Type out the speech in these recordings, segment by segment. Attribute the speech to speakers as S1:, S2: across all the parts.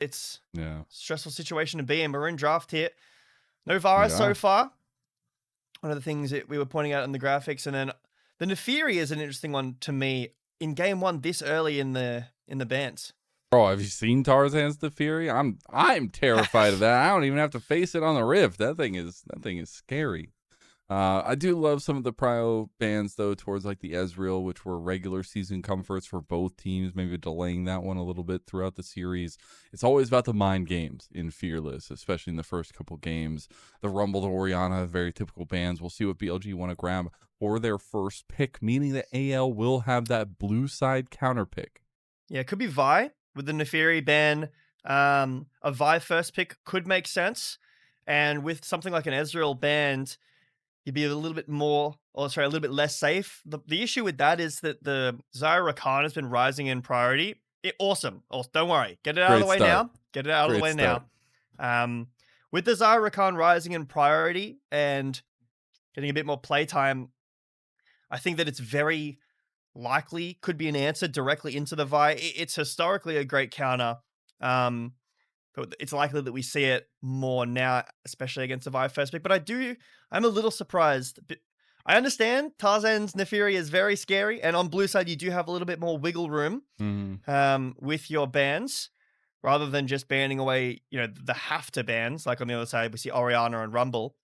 S1: it's
S2: Yeah.
S1: stressful situation to be in. We're in draft here. No Vara so far. One of the things that we were pointing out in the graphics, and then the Nefiri is an interesting one to me in game one this early in the bans.
S2: Bro, have you seen Tarzan's Nefiri? I'm terrified of that. I don't even have to face it on the Rift. That thing is scary. I do love some of the prio bans though towards like the Ezreal, which were regular season comforts for both teams, maybe delaying that one a little bit throughout the series. It's always about the mind games in Fearless, especially in the first couple games. The Rumble to Orianna, very typical bans. We'll see what BLG want to grab for their first pick, meaning that AL will have that blue side counter pick.
S1: Yeah, it could be Vi with the Nefiri ban. A Vi first pick could make sense. And with something like an Ezreal banned, you'd be a little bit more, a little bit less safe. The issue with that is that the Zyra Rakan has been rising in priority. Awesome. Don't worry. Get it out of the way now. Get it out of the way now. With the Zyra Rakan rising in priority and getting a bit more playtime, I think that it's very likely could be an answer directly into the Vi. It's historically a great counter. But it's likely that we see it more now, especially against the Vi first pick. But I'm a little surprised. I understand Tarzan's Nefiri is very scary, and on blue side you do have a little bit more wiggle room with your bans, rather than just banning away, the have to bans. Like on the other side, we see Orianna and Rumble.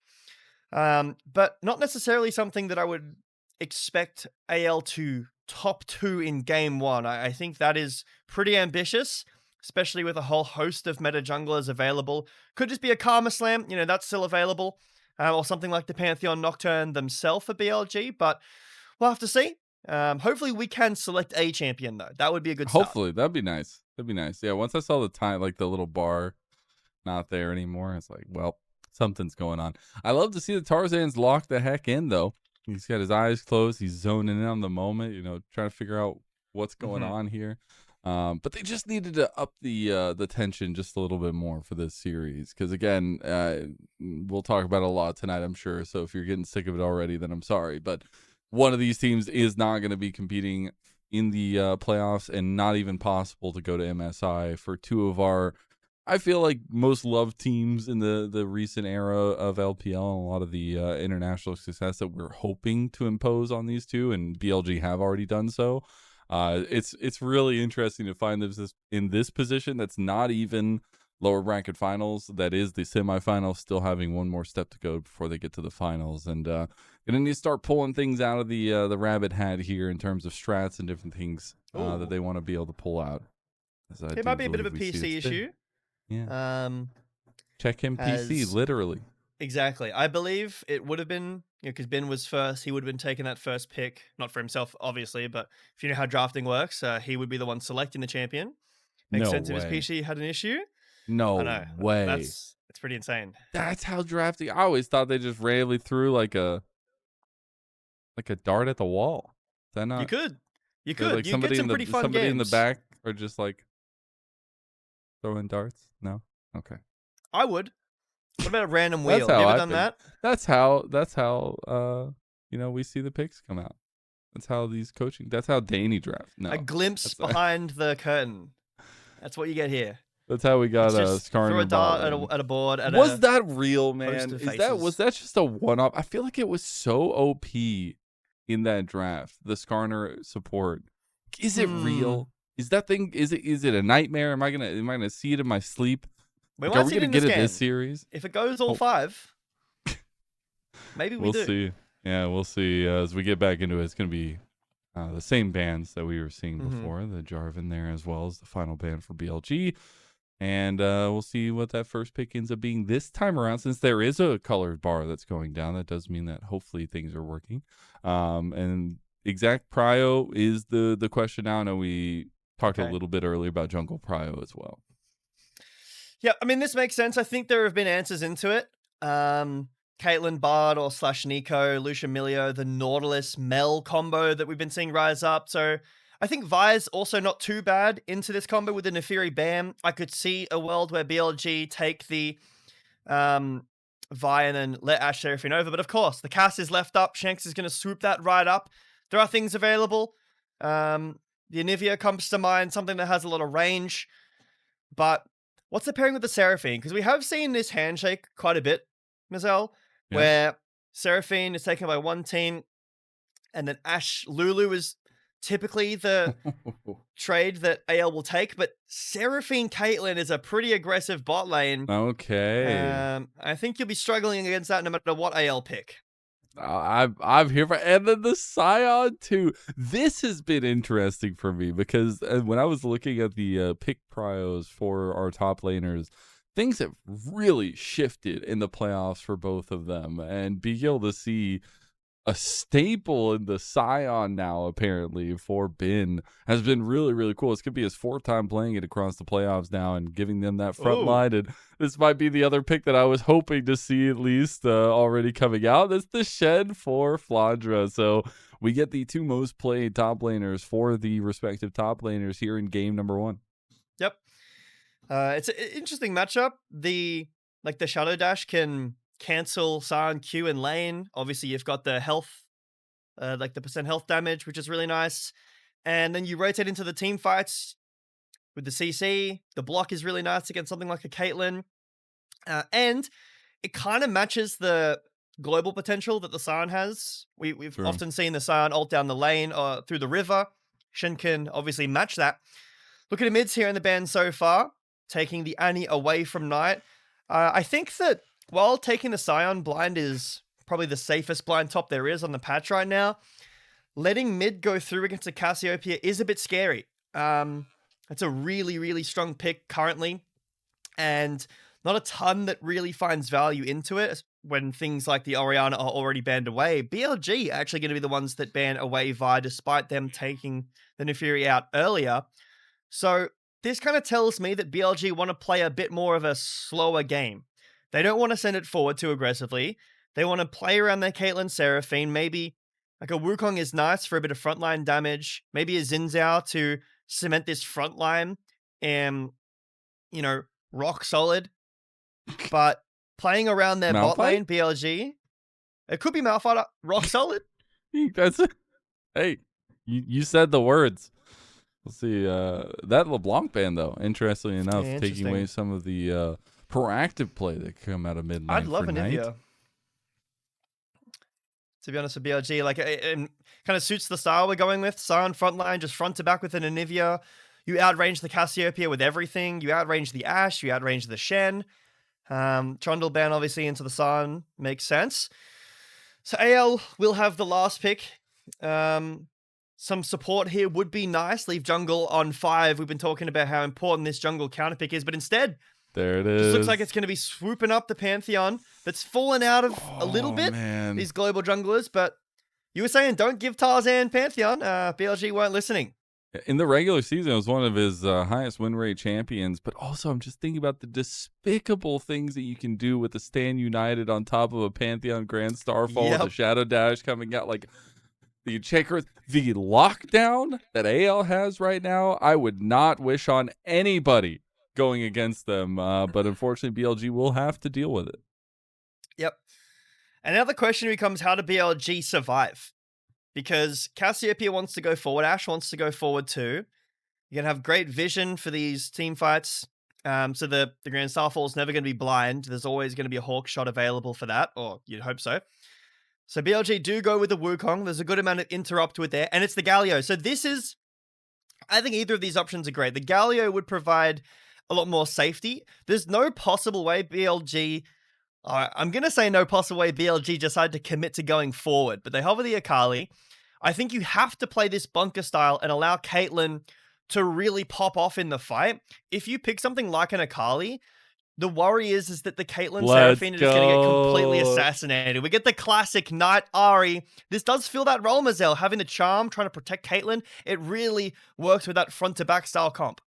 S1: But not necessarily something that I would expect AL to top 2 in game 1. I think that is pretty ambitious, especially with a whole host of meta junglers available. Could just be a Karma Slam, that's still available. Or something like the Pantheon Nocturne themselves for BLG, but we'll have to see. Hopefully we can select a champion, though. That would be a good start.
S2: Hopefully, that'd be nice. That'd be nice. Yeah, once I saw the time, like the little bar not there anymore, it's like, well, something's going on. I love to see the Tarzan's locked the heck in, though. He's got his eyes closed. He's zoning in on the moment, trying to figure out what's going on here. But they just needed to up the tension just a little bit more for this series. Because, again, we'll talk about it a lot tonight, I'm sure. So if you're getting sick of it already, then I'm sorry. But one of these teams is not going to be competing in the playoffs, and not even possible to go to MSI for two of our, I feel like, most loved teams in the recent era of LPL, and a lot of the international success that we're hoping to impose on these two, and BLG have already done so. It's really interesting to find this in this position that's not even lower bracket finals, that is the semifinals, still having one more step to go before they get to the finals, and gonna need to start pulling things out of the rabbit hat here in terms of strats and different things that they want to be able to pull out.
S1: It might be a bit of a PC issue.
S2: Yeah. Check him PC, literally.
S1: Exactly. I believe it would have been, because Ben was first, he would have been taking that first pick, not for himself, obviously, but if you know how drafting works, he would be the one selecting the champion. Makes sense if his PC had an issue.
S2: No way.
S1: It's pretty insane.
S2: That's how drafting. I always thought they just randomly threw like a dart at the wall. Is that not?
S1: You could.
S2: Like
S1: you
S2: somebody
S1: get some pretty fun games.
S2: In the back are just like throwing darts. No. Okay.
S1: I would. What about a random wheel? You ever done that?
S2: That's how we see the picks come out. That's how that's how Danny draft. No.
S1: A glimpse behind the curtain. That's what you get here.
S2: That's how we got Skarner.
S1: Throw a dart at a board.
S2: Was that real, man? Was that just a one-off? I feel like it was so OP in that draft. The Skarner support. Is it real? Is that thing? Is it a nightmare? Am I gonna see it in my sleep?
S1: Are we gonna
S2: get it this series?
S1: If it goes all 5, maybe we'll
S2: see. Yeah, we'll see. As we get back into it, it's gonna be the same bands that we were seeing before. The Jarvan there, as well as the final band for BLG. And we'll see what that first pick ends up being this time around. Since there is a colored bar that's going down, that does mean that hopefully things are working. And exact prio is the question now. I know we talked a little bit earlier about jungle prio as well.
S1: Yeah, I mean, this makes sense. I think there have been answers into it. Caitlyn Bard or /Nico, Lucia Milio, the Nautilus Mel combo that we've been seeing rise up. So I think Vi's also not too bad into this combo with the Nefiri Bam. I could see a world where BLG take the Vi and then let Ashe Seraphine over. But of course, the cast is left up. Shanks is going to swoop that right up. There are things available. The Anivia comes to mind, something that has a lot of range. But what's the pairing with the Seraphine? Because we have seen this handshake quite a bit, Mazel,
S2: Yeah.
S1: where Seraphine is taken by one team, and then Ashe Lulu is typically the trade that AL will take, but Seraphine Caitlyn is a pretty aggressive bot lane.
S2: Okay.
S1: I think you'll be struggling against that no matter what AL pick.
S2: I'm here for, and then the Sion too. This has been interesting for me because when I was looking at the pick prios for our top laners, things have really shifted in the playoffs for both of them, and being able to see a staple in the Sion now apparently for Bin has been really, really cool. It's gonna be his 4th time playing it across the playoffs now and giving them that front line. And this might be the other pick that I was hoping to see at least already coming out. That's the Shen for Flandre. So we get the 2 most played top laners for the respective top laners here in game number 1.
S1: Yep. It's an interesting matchup. The Shadow Dash can cancel Sion Q in lane. Obviously, you've got the health, the percent health damage, which is really nice. And then you rotate into the team fights with the CC. The block is really nice against something like a Caitlyn. And it kind of matches the global potential that the Sion has. We've often seen the Sion ult down the lane or through the river. Shen can obviously match that. Look at the mids here in the ban so far, taking the Annie away from Knight. I think that while taking the Sion blind is probably the safest blind top there is on the patch right now, letting mid go through against a Cassiopeia is a bit scary. It's a really, really strong pick currently, and not a ton that really finds value into it when things like the Orianna are already banned away. BLG are actually going to be the ones that ban away Vi, despite them taking the Neferi out earlier. So this kind of tells me that BLG want to play a bit more of a slower game. They don't want to send it forward too aggressively. They want to play around their Caitlyn Seraphine. Maybe like a Wukong is nice for a bit of frontline damage. Maybe a Xin Zhao to cement this frontline and, rock solid. But playing around their bot lane, BLG, it could be Malphite rock solid.
S2: That's it. Hey, you said the words. We'll see. That LeBlanc ban, though, interestingly enough, taking away some of the proactive play that come out of mid lane.
S1: I'd love an Anivia. To be honest with BLG, like it kind of suits the style we're going with. Sion frontline, just front to back with an Anivia. You outrange the Cassiopeia with everything. You outrange the Ashe. You outrange the Shen. Trundle ban obviously into the Sion makes sense. So AL will have the last pick. Some support here would be nice. Leave jungle on 5. We've been talking about how important this jungle counter pick is, but instead,
S2: there it is.
S1: Just looks like it's going to be swooping up the Pantheon that's fallen out of a little bit, these global junglers. But you were saying don't give Tarzan Pantheon. BLG weren't listening.
S2: In the regular season, it was one of his highest win rate champions. But also, I'm just thinking about the despicable things that you can do with the Stand United on top of a Pantheon Grand Starfall with the Shadow Dash coming out. Like the checkers, the lockdown that AL has right now, I would not wish on anybody going against them, but unfortunately BLG will have to deal with it.
S1: Yep. And now the question becomes, how do BLG survive? Because Cassiopeia wants to go forward, Ashe wants to go forward too. You're going to have great vision for these team fights, so the Grand Starfall is never going to be blind. There's always going to be a Hawk shot available for that, or you'd hope so. So BLG do go with the Wukong. There's a good amount of interrupt with there, and it's the Galio. So this is, I think either of these options are great. The Galio would provide a lot more safety. There's no possible way BLG, I'm going to say no possible way BLG decide to commit to going forward, but they hover the Akali. I think you have to play this bunker style and allow Caitlyn to really pop off in the fight. If you pick something like an Akali, the worry is that the Caitlyn Seraphine is going to get completely assassinated. We get the classic Knight Ahri. This does feel that role, Mazel, having the charm, trying to protect Caitlyn. It really works with that front-to-back style comp.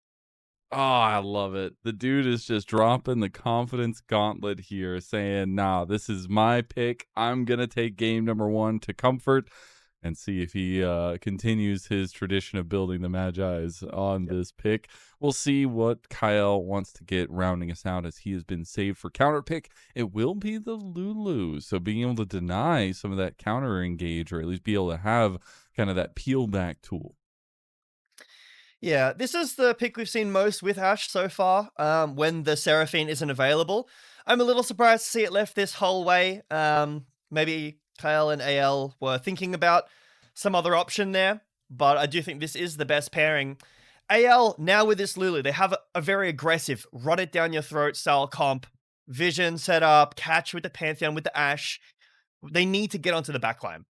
S2: Oh, I love it. The dude is just dropping the confidence gauntlet here, saying, nah, this is my pick. I'm going to take game number 1 to comfort and see if he continues his tradition of building the Magi's on this pick. We'll see what Kael wants to get rounding us out, as he has been saved for counter pick. It will be the Lulu. So being able to deny some of that counter engage, or at least be able to have kind of that peel back tool.
S1: Yeah, this is the pick we've seen most with Ashe so far, when the Seraphine isn't available. I'm a little surprised to see it left this whole way. Maybe Kael and AL were thinking about some other option there, but I do think this is the best pairing. AL, now with this Lulu, they have a very aggressive, run it down your throat style comp. Vision set up, catch with the Pantheon, with the Ashe. They need to get onto the backline.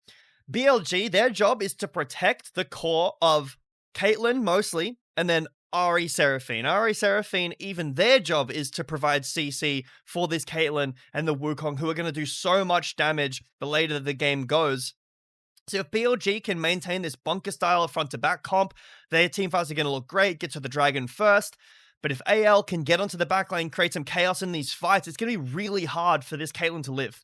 S1: BLG, their job is to protect the core of Caitlyn mostly, and then Ahri Seraphine. Ahri Seraphine, even their job is to provide CC for this Caitlyn and the Wukong, who are going to do so much damage the later the game goes. So if BLG can maintain this bunker style front to back comp, their team fights are going to look great, get to the dragon first. But if AL can get onto the backline, create some chaos in these fights, it's going to be really hard for this Caitlyn to live.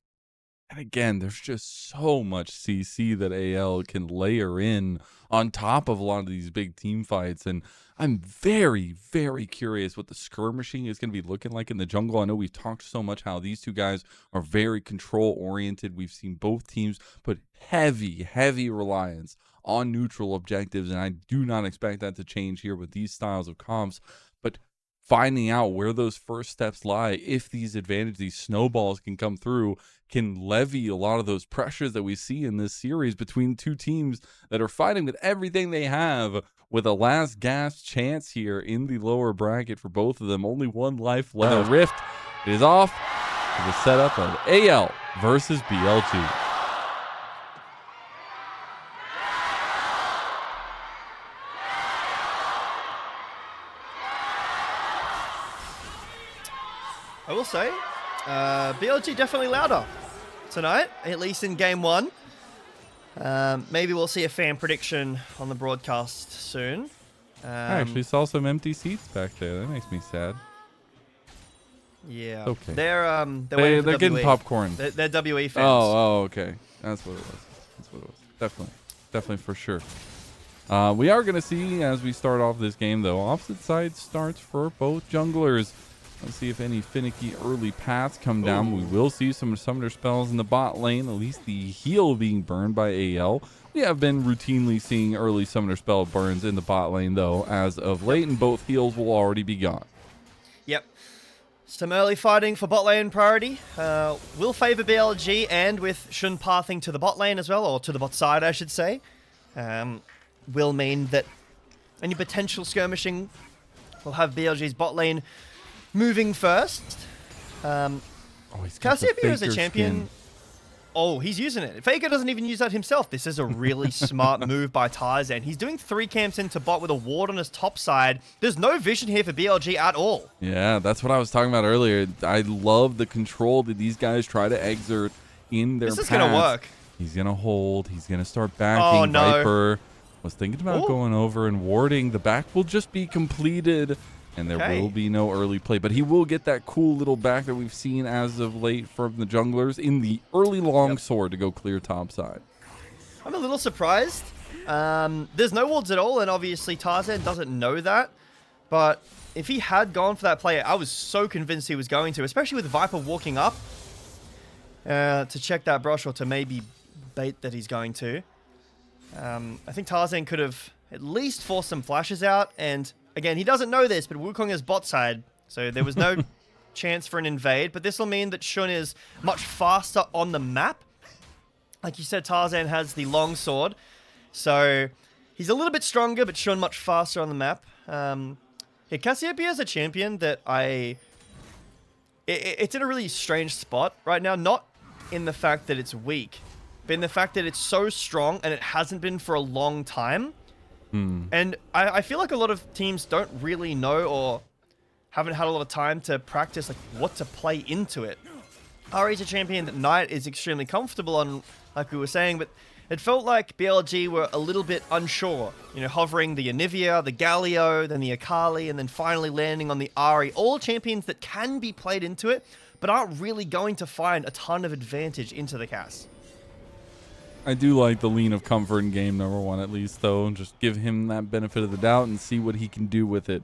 S2: And again, there's just so much CC that AL can layer in on top of a lot of these big team fights. And I'm very, very curious what the skirmishing is going to be looking like in the jungle. I know we've talked so much how these two guys are very control oriented. We've seen both teams put heavy, heavy reliance on neutral objectives. And I do not expect that to change here with these styles of comps. But finding out where those first steps lie, if these advantages, these snowballs can come through, can levy a lot of those pressures that we see in this series between two teams that are fighting with everything they have, with a last gasp chance here in the lower bracket for both of them. Only one life left. The rift is off to the setup of AL versus BLG.
S1: I will say, BLG definitely louder tonight, at least in game one. Maybe we'll see a fan prediction on the broadcast soon.
S2: I actually saw some empty seats back there. That makes me sad.
S1: Yeah.
S2: Okay.
S1: They're
S2: getting
S1: WE.
S2: popcorn.
S1: They're WE fans.
S2: Oh, okay. That's what it was. That's what it was. Definitely for sure. We are going to see, as we start off this game, though, opposite side starts for both junglers. Let's see if any finicky early paths come down.
S1: Ooh.
S2: We will see some summoner spells in the bot lane, at least the heal being burned by AL. We have been routinely seeing early summoner spell burns in the bot lane, though, as of late, and both heals will already be gone.
S1: Yep. Some early fighting for bot lane priority. Will favor BLG, and with Shen pathing to the bot lane as well, or to the bot side, I should say, will mean that any potential skirmishing will have BLG's bot lane moving first. Cassiopeia is a champion.
S2: Skin.
S1: Oh, he's using it. Faker doesn't even use that himself. This is a really smart move by Tarzan. He's doing 3 camps into bot with a ward on his top side. There's no vision here for BLG at all.
S2: Yeah, that's what I was talking about earlier. I love the control that these guys try to exert in their
S1: This is
S2: paths.
S1: going to work.
S2: He's going to hold. He's going to start backing.
S1: Oh, no.
S2: Viper was thinking about
S1: Ooh.
S2: going over and warding. The back will just be completed, and there will be no early play. But he will get that cool little back that we've seen as of late from the junglers in the early long sword to go clear top side.
S1: I'm a little surprised. There's no wards at all, and obviously Tarzan doesn't know that. But if he had gone for that play, I was so convinced he was going to, especially with Viper walking up to check that brush, or to maybe bait that he's going to. I think Tarzan could have at least forced some flashes out, and again, he doesn't know this, but Wukong is bot side, so there was no chance for an invade, but this will mean that Shen is much faster on the map. Like you said, Tarzan has the long sword, so he's a little bit stronger, but Shen much faster on the map. Yeah, Cassiopeia is a champion that it's in a really strange spot right now, not in the fact that it's weak, but in the fact that it's so strong and it hasn't been for a long time. And I feel like a lot of teams don't really know, or haven't had a lot of time to practice like what to play into it. Ahri's a champion that Knight is extremely comfortable on, like we were saying, but it felt like BLG were a little bit unsure. You know, hovering the Anivia, the Galio, then the Akali, and then finally landing on the Ahri. All champions that can be played into it, but aren't really going to find a ton of advantage into the cast.
S2: I do like the lean of comfort in game number 1 at least, though. Just give him that benefit of the doubt and see what he can do with it.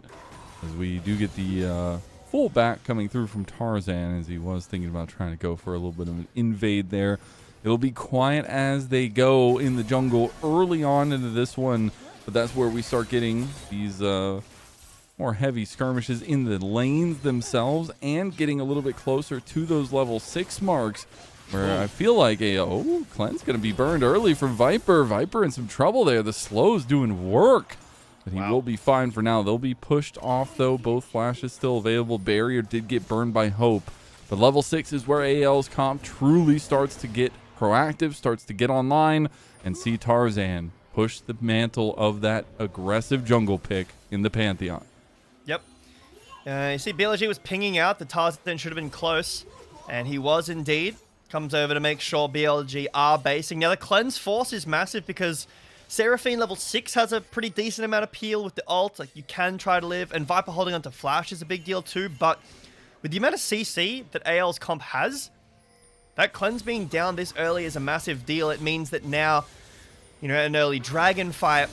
S2: As we do get the full back coming through from Tarzan, as he was thinking about trying to go for a little bit of an invade there. It'll be quiet as they go in the jungle early on into this one. but that's where we start getting these more heavy skirmishes in the lanes themselves and getting a little bit closer to those level 6 marks where I feel like Clen's going to be burned early from Viper. Viper in some trouble there. The slow's doing work, but he will be fine for now. They'll be pushed off, though. Both flashes still available. Barrier did get burned by Hope, but level 6 is where AL's comp truly starts to get proactive, starts to get online, and see Tarzan push the mantle of that aggressive jungle pick in the Pantheon.
S1: Yep. You see BLG was pinging out. The Tarzan should have been close, and he was indeed. Comes over to make sure BLG are basing. Now, the cleanse force is massive because Seraphine level 6 has a pretty decent amount of peel with the ult. Like, you can try to live, and Viper holding onto Flash is a big deal too, but with the amount of CC that AL's comp has, that cleanse being down this early is a massive deal. It means that now, you know, an early dragon fight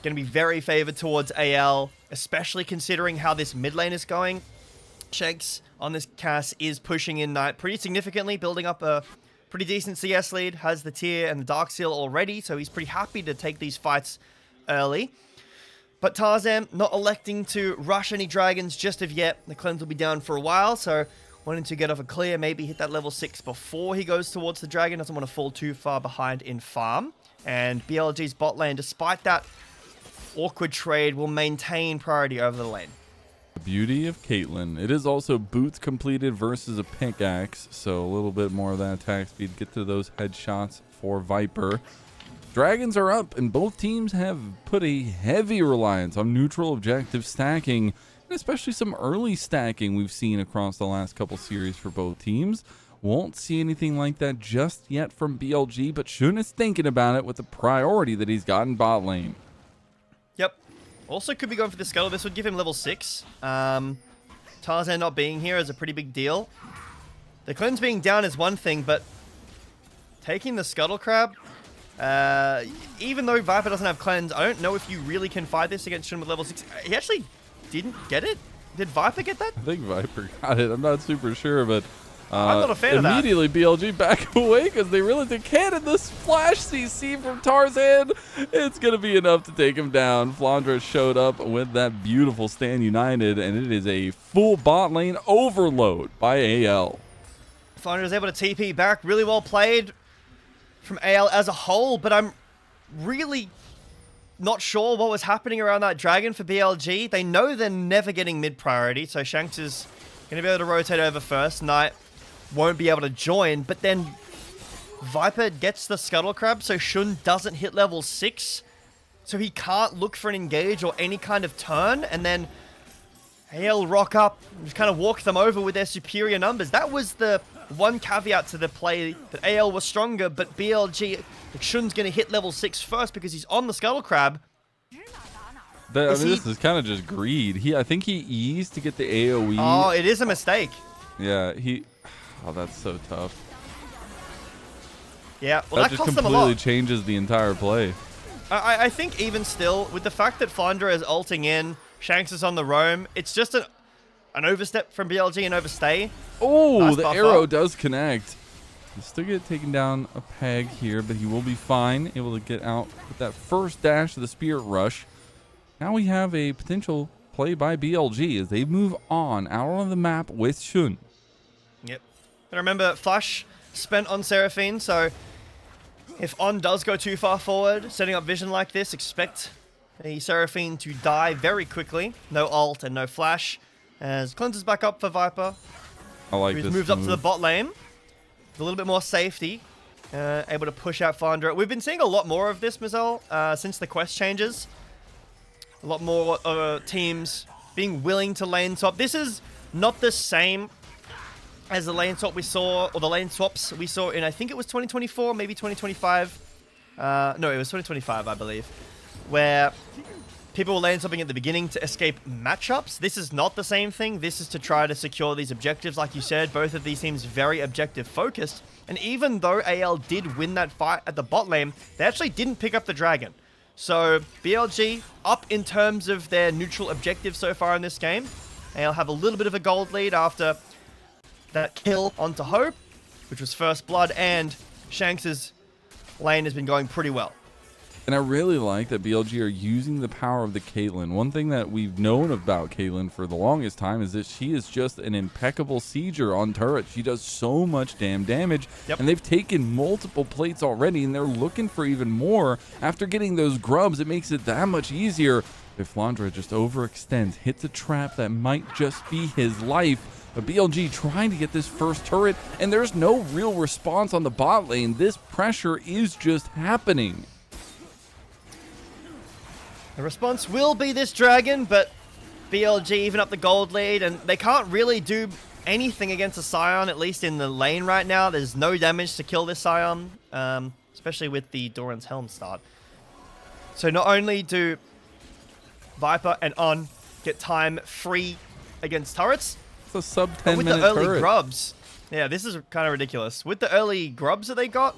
S1: going to be very favored towards AL, especially considering how this mid lane is going. Shanks on this Cass is pushing in Knight pretty significantly, building up a pretty decent CS lead, has the tier and the Dark Seal already, so he's pretty happy to take these fights early. But Tarzan not electing to rush any dragons just of yet. The cleanse will be down for a while, so wanting to get off a clear, maybe hit that level 6 before he goes towards the dragon. Doesn't want to fall too far behind in farm. And BLG's bot lane, despite that awkward trade, will maintain priority over the lane.
S2: The beauty of Caitlyn. It is also boots completed versus a pickaxe, so a little bit more of that attack speed. Get to those headshots for Viper. Dragons are up, and both teams have put a heavy reliance on neutral objective stacking, and especially some early stacking we've seen across the last couple series for both teams. Won't see anything like that just yet from BLG, but Shun is thinking about it with the priority that he's got in bot lane.
S1: Yep. Also could be going for the scuttle. This would give him level 6. Tarzan not being here is a pretty big deal. The cleanse being down is one thing, but taking the scuttle crab, even though Viper doesn't have cleanse, I don't know if you really can fight this against Shen with level 6. He actually didn't get it. Did Viper get that?
S2: I think Viper got it. I'm not super sure, but
S1: I'm not a fan of that.
S2: Immediately BLG back away because they really cannon this flash CC from Tarzan. It's going to be enough to take him down. Flandre showed up with that beautiful Stand United, and it is a full bot lane overload by AL.
S1: Flandre is able to TP back. Really well played from AL as a whole, but I'm really not sure what was happening around that dragon for BLG. They know they're never getting mid priority, so Shanks is going to be able to rotate over first. Knight won't be able to join, but then Viper gets the scuttle crab, so Shun doesn't hit level 6, so he can't look for an engage or any kind of turn, and then AL rock up and just kind of walk them over with their superior numbers. That was the one caveat to the play, that AL was stronger, but BLG, Shun's going to hit level 6 first because he's on the scuttle crab.
S2: This is kind of just greed. I think he eased to get the AoE.
S1: Oh, it is a mistake.
S2: Yeah, oh, that's so tough.
S1: Yeah, well, that
S2: just
S1: cost them a
S2: completely
S1: lot.
S2: Changes the entire play.
S1: I think even still, with the fact that Flandre is ulting in, Shanks is on the roam, it's just an overstep from BLG and overstay.
S2: Oh,
S1: nice
S2: the
S1: buffer.
S2: arrow does connect. He'll still get taken down a peg here, but he will be fine. Able to get out with that first dash of the Spirit Rush. Now we have a potential play by BLG as they move on out on the map with Shun.
S1: Yep. But remember, Flash spent on Seraphine, so if On does go too far forward, setting up vision like this, expect the Seraphine to die very quickly. No ult and no flash. As cleanses back up for Viper.
S2: I like
S1: Who's
S2: this
S1: moved
S2: move.
S1: up to the bot lane. With a little bit more safety. Able to push out Flandre. We've been seeing a lot more of this, Mizel, since the quest changes. A lot more teams being willing to lane swap. This is not the same as the lane swap we saw, or the lane swaps we saw in, I think it was 2024, maybe 2025. No, it was 2025, I believe. Where people were lane swapping at the beginning to escape matchups. This is not the same thing. This is to try to secure these objectives. Like you said, both of these teams very objective focused. And even though AL did win that fight at the bot lane, they actually didn't pick up the dragon. So BLG up in terms of their neutral objective so far in this game. AL have a little bit of a gold lead after that kill onto Hope, which was first blood, and Shanks' lane has been going pretty well.
S2: And I really like that BLG are using the power of the Caitlyn. One thing that we've known about Caitlyn for the longest time is that she is just an impeccable sieger on turrets. She does so much damn damage, and they've taken multiple plates already, and they're looking for even more. After getting those grubs, it makes it that much easier. If Flandre just overextends, hits a trap that might just be his life. But BLG trying to get this first turret, and there's no real response on the bot lane. This pressure is just happening.
S1: The response will be this dragon, but BLG even up the gold lead, and they can't really do anything against a Sion, at least in the lane right now. There's no damage to kill this Sion, especially with the Doran's Helm start. So not only do Viper and On get time free against turrets,
S2: it's a sub 10
S1: with
S2: minute
S1: the early
S2: turret.
S1: grubs, yeah, this is kind of ridiculous. With the early grubs that they got,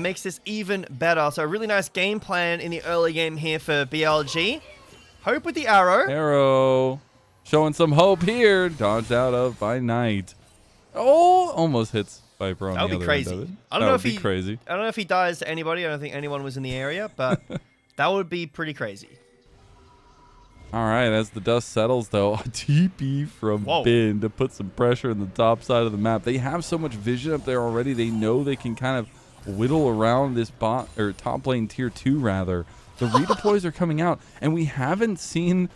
S1: makes this even better. So a really nice game plan in the early game here for BLG. Hope with the arrow.
S2: Arrow. Showing some hope here. Dodged out of by Knight. Oh, almost hits Viper on the other end of it.
S1: That would be crazy. I don't know if he dies to anybody. I don't think anyone was in the area, but that would be pretty crazy.
S2: All right, as the dust settles, though, a TP from Bin to put some pressure in the top side of the map. They have so much vision up there already. They know they can kind of whittle around this bot or top lane tier 2 rather. The redeploys are coming out, and we haven't seen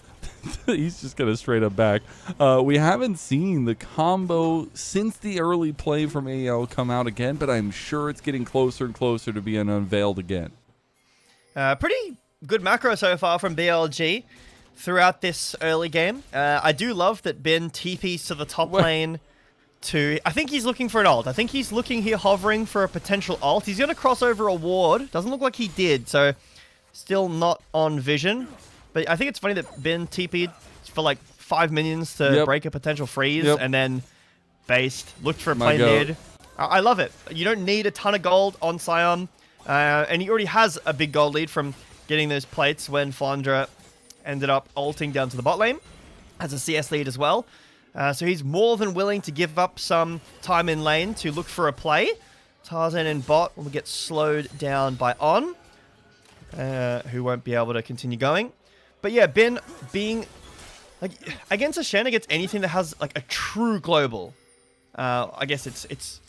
S2: he's just gonna straight up back. We haven't seen the combo since the early play from AL come out again, but I'm sure it's getting closer and closer to being unveiled again.
S1: Pretty good macro so far from BLG throughout this early game. I do love that Ben TPs to the top lane. I think he's looking for an ult. I think he's looking here, hovering for a potential ult. He's going to cross over a ward. Doesn't look like he did, so still not on vision. But I think it's funny that Ben TP'd for like 5 minions to break a potential freeze, and then based, looked for a play mid. I love it. You don't need a ton of gold on Sion, and he already has a big gold lead from getting those plates when Flandre ended up ulting down to the bot lane. Has a CS lead as well. So he's more than willing to give up some time in lane to look for a play. Tarzan and bot will get slowed down by On, who won't be able to continue going. But yeah, Ben being like against a Shen, against anything that has like a true global. I guess it's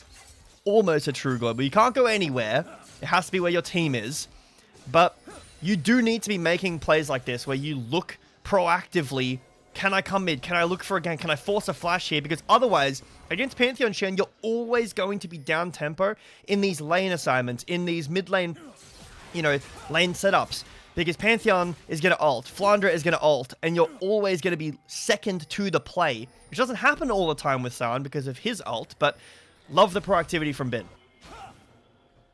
S1: almost a true global. You can't go anywhere. It has to be where your team is. But you do need to be making plays like this where you look proactively. Can I come mid? Can I look for a gank? Can I force a flash here? Because otherwise, against Pantheon Shen, you're always going to be down tempo in these lane assignments, in these mid lane, lane setups. Because Pantheon is going to ult, Flandre is going to ult, and you're always going to be second to the play, which doesn't happen all the time with Sion because of his ult, but love the proactivity from Ben.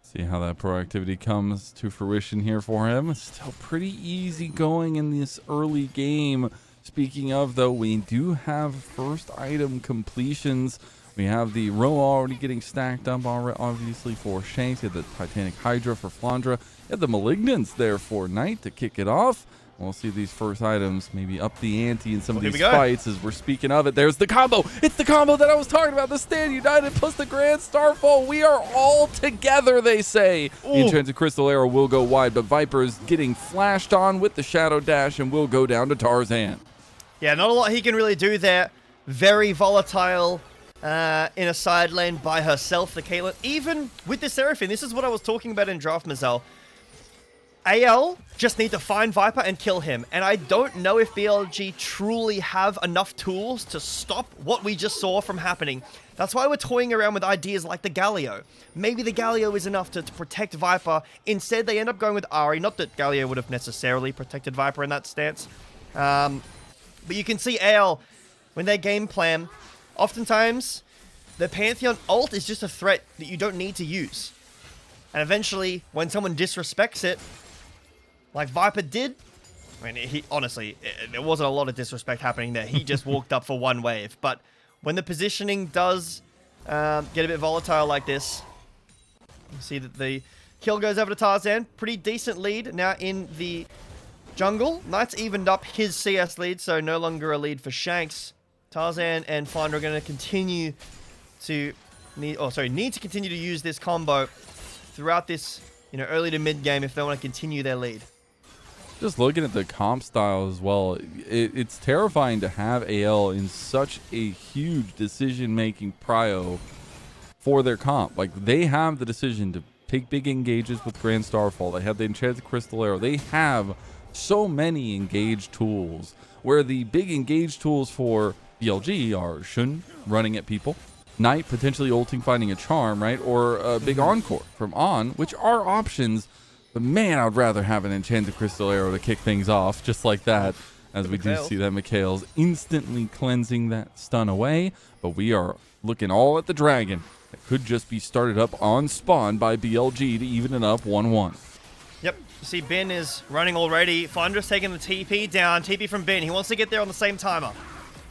S2: See how that proactivity comes to fruition here for him. It's still pretty easy going in this early game. Speaking of, though, we do have first item completions. We have the row already getting stacked up, obviously, for Shanks. You have the Titanic Hydra for Flandre. You have the Malignants there for Knight to kick it off. We'll see these first items maybe up the ante in some of these fights as we're speaking of it. There's the combo. It's the combo that I was talking about. The Stand United plus the Grand Starfall. We are all together, they say. The Enchanted Crystal Arrow will go wide, but Viper is getting flashed on with the Shadow Dash and will go down to Tarzan.
S1: Yeah, not a lot he can really do there. Very volatile in a side lane by herself, the Caitlyn. Even with the Seraphine, this is what I was talking about in Draft Mazel. AL just need to find Viper and kill him. And I don't know if BLG truly have enough tools to stop what we just saw from happening. That's why we're toying around with ideas like the Galio. Maybe the Galio is enough to protect Viper. Instead, they end up going with Ahri. Not that Galio would have necessarily protected Viper in that stance. But you can see AL, when they game plan, oftentimes the Pantheon ult is just a threat that you don't need to use. And eventually, when someone disrespects it, like Viper did, I mean, honestly, there wasn't a lot of disrespect happening there. He just walked up for one wave. But when the positioning does get a bit volatile like this, you see that the kill goes over to Tarzan. Pretty decent lead now in the jungle. Knight's evened up his CS lead, so no longer a lead for Shanks. Tarzan and Flandre are going to continue to need to continue to use this combo throughout this early to mid game if they want to continue their lead.
S2: Just looking at the comp style as well, it's terrifying to have AL in such a huge decision-making prio for their comp. Like, they have the decision to take big engages with Grand Starfall. They have the Enchanted Crystal Arrow. They have so many engage tools, where the big engage tools for BLG are Shen running at people, Knight potentially ulting, finding a charm, right? Or a big encore from On, which are options. But man, I'd rather have an Enchanted Crystal Arrow to kick things off, just like that, as we do see that Mikael's instantly cleansing that stun away. But we are looking all at the dragon. It could just be started up on spawn by BLG to even it up 1-1.
S1: Yep, you see Ben is running already. Flandre's taking the TP down. TP from Ben. He wants to get there on the same timer.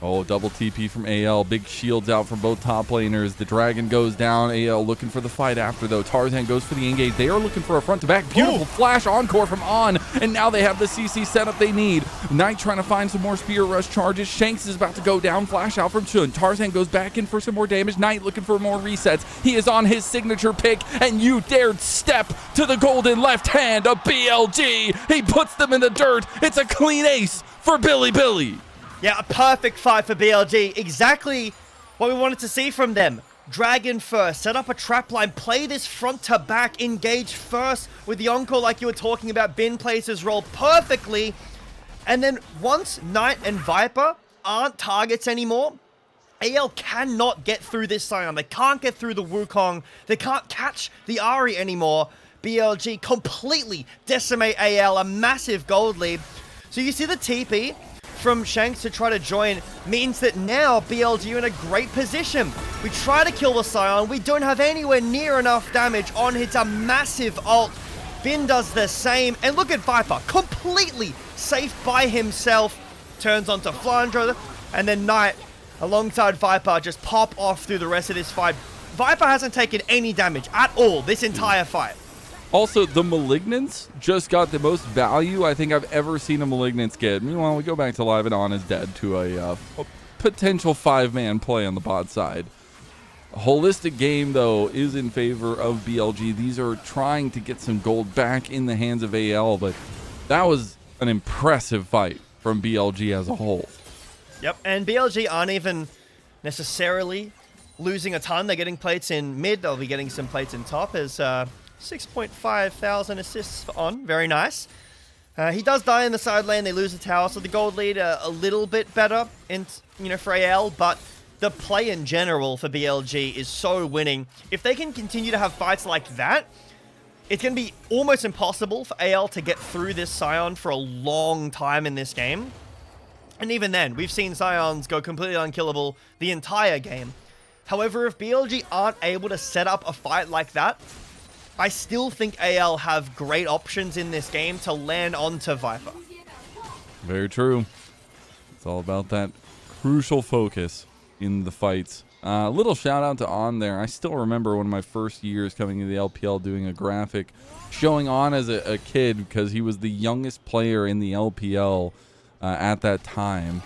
S2: Oh, double TP from AL. Big shields out from both top laners. The dragon goes down. AL looking for the fight after, though. Tarzan goes for the engage. They are looking for a front-to-back. Beautiful flash encore from On. And now they have the CC setup they need. Knight trying to find some more spear rush charges. Shanks is about to go down. Flash out from Shen. Tarzan goes back in for some more damage. Knight looking for more resets. He is on his signature pick. And you dared step to the golden left hand of BLG. He puts them in the dirt. It's a clean ace for Bilibili.
S1: Yeah, a perfect fight for BLG. Exactly what we wanted to see from them. Dragon first, set up a trap line, play this front to back, engage first with the encore like you were talking about. Ben plays his role perfectly. And then once Knight and Viper aren't targets anymore, AL cannot get through this Sion. They can't get through the Wukong. They can't catch the Ahri anymore. BLG completely decimate AL, a massive gold lead. So you see the TP from Shanks to try to join means that now BLG are in a great position. We try to kill the Sion. We don't have anywhere near enough damage on. It's a massive ult. Bin does the same. And look at Viper, completely safe by himself. Turns onto Flandre. And then Knight, alongside Viper, just pop off through the rest of this fight. Viper hasn't taken any damage at all this entire fight.
S2: Also, the Malignants just got the most value I think I've ever seen a Malignants get. Meanwhile, we go back to Live and On is dead to a potential 5-man play on the bot side. A holistic game, though, is in favor of BLG. These are trying to get some gold back in the hands of AL, but that was an impressive fight from BLG as a whole.
S1: Yep, and BLG aren't even necessarily losing a ton. They're getting plates in mid. They'll be getting some plates in top as 6.5 thousand assists for On. Very nice. He does die in the side lane. They lose the tower, so the gold lead a little bit better in, for AL, but the play in general for BLG is so winning. If they can continue to have fights like that, it's going to be almost impossible for AL to get through this Sion for a long time in this game. And even then, we've seen Sions go completely unkillable the entire game. However, if BLG aren't able to set up a fight like that, I still think AL have great options in this game to land onto Viper.
S2: Very true. It's all about that crucial focus in the fights. Little shout out to On there. I still remember one of my first years coming into the LPL doing a graphic showing On as a kid because he was the youngest player in the LPL at that time.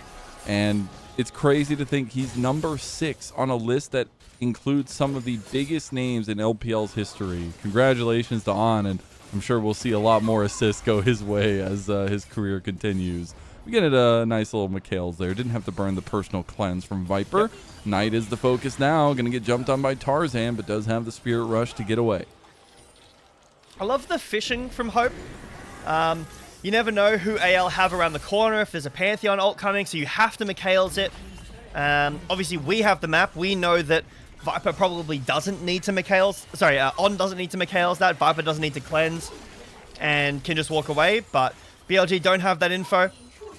S2: And it's crazy to think he's number 6 on a list that includes some of the biggest names in LPL's history. Congratulations to On, and I'm sure we'll see a lot more assists go his way as his career continues. We get a nice little Mikael's there. Didn't have to burn the personal cleanse from Viper. Yep. Knight is the focus now. Going to get jumped on by Tarzan, but does have the Spirit Rush to get away.
S1: I love the fishing from Hope. You never know who AL have around the corner, if there's a Pantheon ult coming, so you have to Mikael's it. Obviously, we have the map. We know that Viper probably doesn't need to Mikael's. Sorry, On doesn't need to Mikael's that. Viper doesn't need to cleanse and can just walk away. But BLG don't have that info.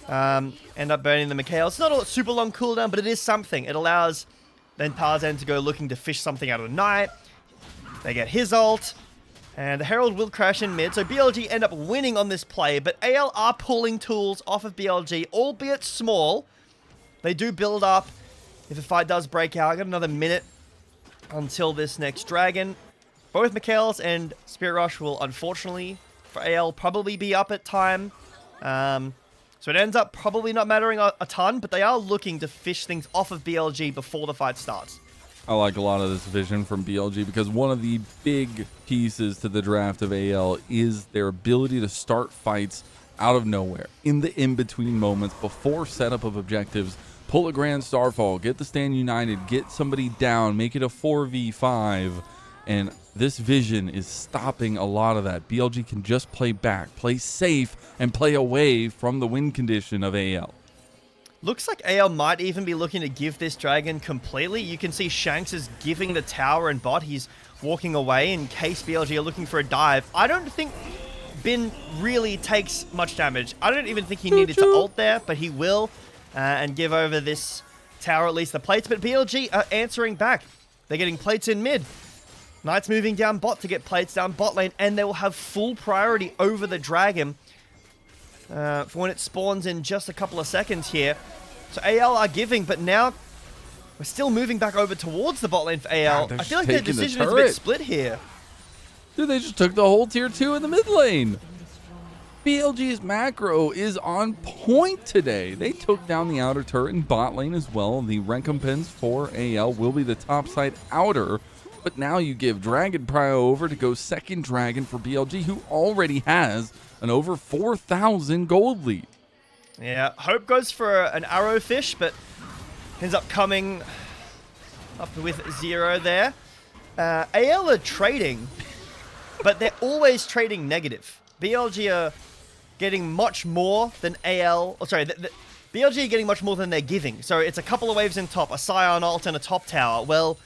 S1: End up burning the Mikael. It's not a super long cooldown, but it is something. It allows then Tarzan to go looking to fish something out of the night. They get his ult. And the Herald will crash in mid. So BLG end up winning on this play. But AL are pulling tools off of BLG, albeit small. They do build up. If a fight does break out, I got another minute until this next dragon. Both Mikael's and Spirit Rush will, unfortunately, for AL, probably be up at time. So it ends up probably not mattering a ton, but they are looking to fish things off of BLG before the fight starts.
S2: I like a lot of this vision from BLG because one of the big pieces to the draft of AL is their ability to start fights out of nowhere, in the in-between moments, before setup of objectives, pull a grand starfall, get the stand united, get somebody down, make it a 4v5, and this vision is stopping a lot of that. BLG can just play back, play safe, and play away from the win condition of AL.
S1: Looks like AL might even be looking to give this dragon completely. You can see Shanks is giving the tower and bot. He's walking away in case BLG are looking for a dive. I don't think Bin really takes much damage. I don't even think he needed to ult there, but he will and give over this tower, at least the plates. But BLG are answering back. They're getting plates in mid. Knight's moving down bot to get plates down bot lane, and they will have full priority over the dragon for when it spawns in just a couple of seconds here. So AL are giving, but now we're still moving back over towards the bot lane for AL. I feel like their decision is a bit split here.
S2: Dude, they just took the whole tier 2 in the mid lane. BLG's macro is on point today. They took down the outer turret in bot lane as well. The recompense for AL will be the top side outer. But now you give Dragon Prio over to go second dragon for BLG, who already has an over 4,000 gold lead.
S1: Yeah, Hope goes for an arrowfish, but ends up coming up with 0 there. AL are trading, but they're always trading negative. BLG are getting much more than AL. Oh, sorry, BLG are getting much more than they're giving. So it's a couple of waves in top, a Sion ult and a top tower. Well,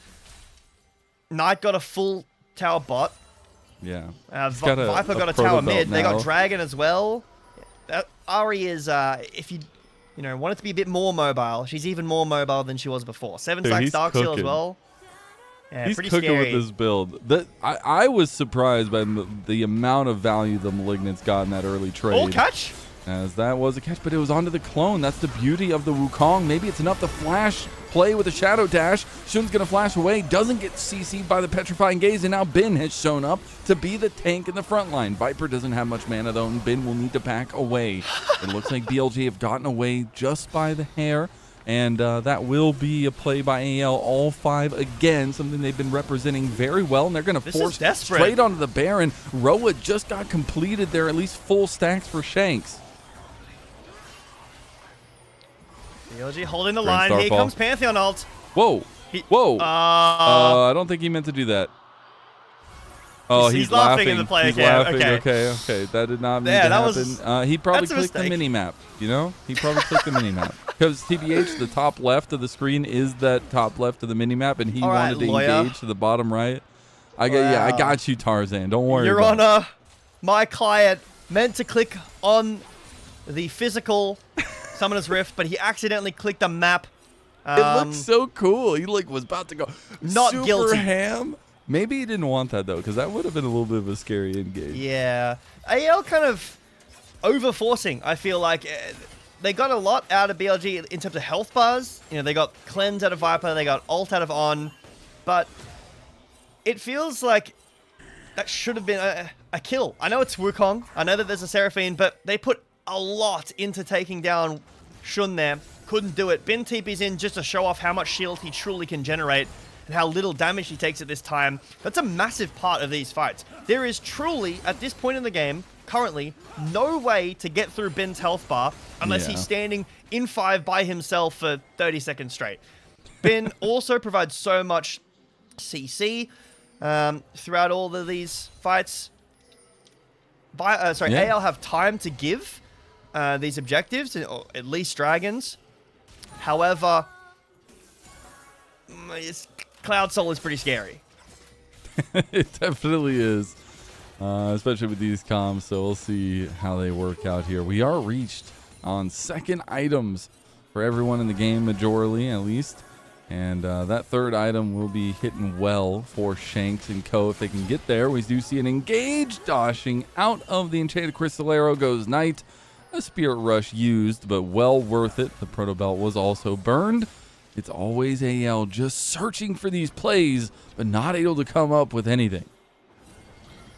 S1: Knight got a full tower bot.
S2: Yeah.
S1: Viper got a tower mid. Now. They got Dragon as well. Ahri is, if you want it to be a bit more mobile, she's even more mobile than she was before. 7 stacks Darkseal as well. Yeah,
S2: he's
S1: pretty
S2: cooking
S1: scary
S2: with this build. I was surprised by the amount of value the Malignants got in that early trade.
S1: All catch?
S2: As that was a catch, but it was onto the clone. That's the beauty of the Wukong. Maybe it's enough to flash play with a shadow dash. Shun's going to flash away. Doesn't get CC'd by the Petrifying Gaze, and now Bin has shown up to be the tank in the front line. Viper doesn't have much mana, though, and Bin will need to back away. It looks like BLG have gotten away just by the hair, and that will be a play by AL. All 5 again, something they've been representing very well, and they're going to force straight onto the Baron. Roa just got completed there, at least full stacks for Shanks.
S1: BLG holding the line. Here comes Pantheon ult.
S2: Whoa. Whoa. I don't think he meant to do that. Oh, he's laughing in the play again. Okay. That did not mean to happen. He probably clicked the mini-map, you know? He probably clicked the mini-map. Because TBH, the top left of the screen is that top left of the mini-map, and he wanted to engage to the bottom right. I got you, Tarzan. Don't worry
S1: Your Honor, my client meant to click on the physical Summoner's Rift, but he accidentally clicked a map.
S2: It looks so cool. He was about to go
S1: not
S2: super
S1: guilty.
S2: ham. Maybe he didn't want that, though, because that would have been a little bit of a scary engage.
S1: Yeah. AL kind of over-forcing, I feel like. They got a lot out of BLG in terms of health bars. They got Cleanse out of Viper, they got Ult out of On, but it feels like that should have been a kill. I know it's Wukong, I know that there's a Seraphine, but they put a lot into taking down Shun there. Couldn't do it. Bin TP's in just to show off how much shield he truly can generate and how little damage he takes at this time. That's a massive part of these fights. There is truly, at this point in the game, currently, no way to get through Bin's health bar unless he's standing in 5 by himself for 30 seconds straight. Bin also provides so much CC throughout all of these fights. AL have time to give these objectives, or at least dragons. However, Cloud Soul is pretty scary.
S2: It definitely is, especially with these comms, so we'll see how they work out here. We are reached on second items for everyone in the game, majorly at least, and that third item will be hitting well for Shanks and Co. if they can get there. We do see an engage dashing out of the Enchanted Crystal Arrow goes Knight. A Spirit Rush used, but well worth it. The Proto Belt was also burned. It's always AL just searching for these plays, but not able to come up with anything.